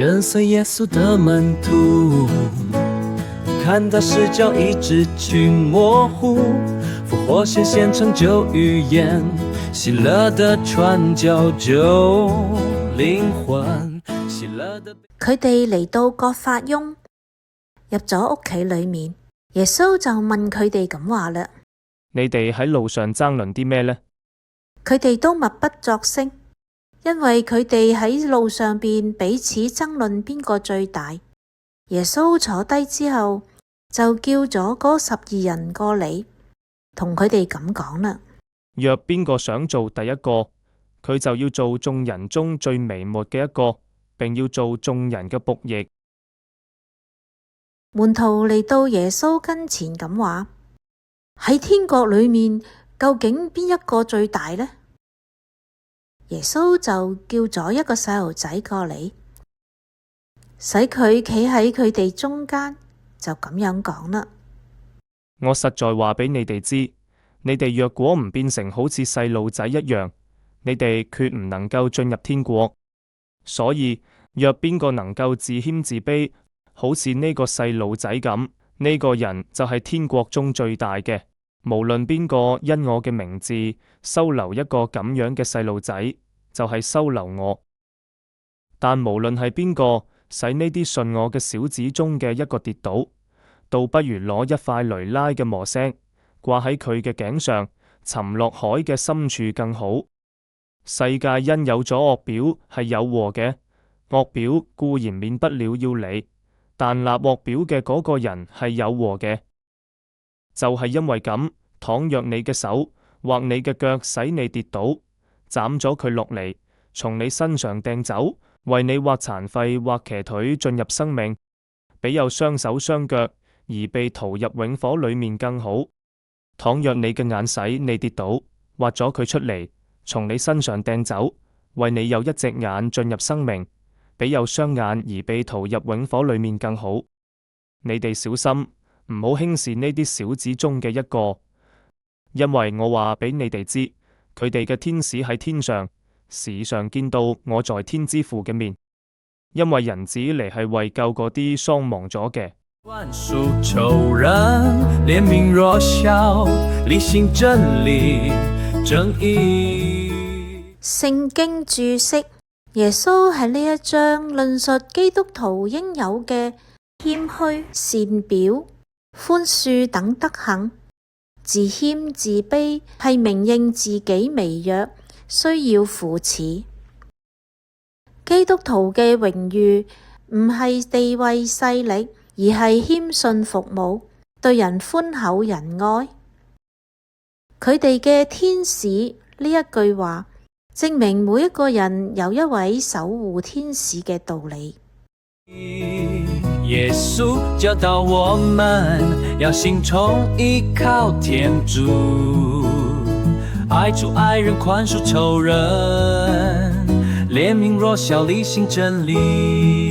跟随耶稣的门徒，看到视角一直去模糊，复活显现成就預言，喜樂的傳教救靈魂。佢哋嚟到葛法翁，入咗屋企裏面，耶穌就問佢哋咁話啦：你哋喺路上爭論啲咩呢？佢哋都默不作聲，因為佢哋喺路上邊彼此爭論邊個最大。耶穌坐低之後，就叫咗嗰12人過嚟，同佢哋咁講啦：若邊個想做第一個，佢就要做眾人中最微末嘅一個，並要做眾人嘅僕役。門徒嚟到耶穌跟前咁話：喺天國裏面，究竟邊一個最大呢？耶穌就叫咗一個細路仔過嚟，使佢企喺佢哋中間，就咁樣講啦：我實在話俾你哋知，你哋若果唔變成好似細路仔一樣，你哋決唔能夠進入天國。所以若邊個能夠自謙自卑，好似呢個細路仔咁，呢個人就係天國中最大嘅。無論邊個因我嘅名字收留一個咁樣嘅細路仔，就係收留我。但無論係邊個使呢啲信我嘅小子中嘅一個跌倒，倒不如攞一塊雷拉嘅磨石掛喺佢嘅頸上，沉落海嘅深處更好。世界因有咗惡表係有禍嘅，惡表固然免不了要理，但立惡表嘅嗰個人係有禍嘅。就係因為咁，倘若你嘅手或你嘅腳使你跌倒，斬咗佢落嚟，從你身上掟走，為你或殘廢或瘸腿進入生命，比有雙手雙腳而被逃入永火裏面更好。倘若你嘅眼使你跌倒，挖咗佢出嚟，從你身上掟走，為你有一隻眼進入生命，比有雙眼而被逃入永火裏面更好。你哋小心，唔好輕視呢啲小子中嘅一個，因為我話俾你哋知，佢哋嘅天使喺天上，時常見到我在天之父嘅面。因為人子嚟係為救嗰啲喪亡咗嘅。寬恕仇人，憐憫弱小，履行真理正義。聖經注釋：耶穌喺呢一章論述基督徒應有嘅謙虛、善表、寬恕等德行。自謙自卑係明認自己微弱，需要扶持。基督徒嘅榮譽唔係地位勢力，而係謙遜服務，對人寬厚仁愛。佢哋嘅天使呢一句話，證明每一個人有一位守護天使嘅道理。耶穌教導我們要心充依靠天主，愛主愛人寬恕仇人，憐憫弱小，履行真理。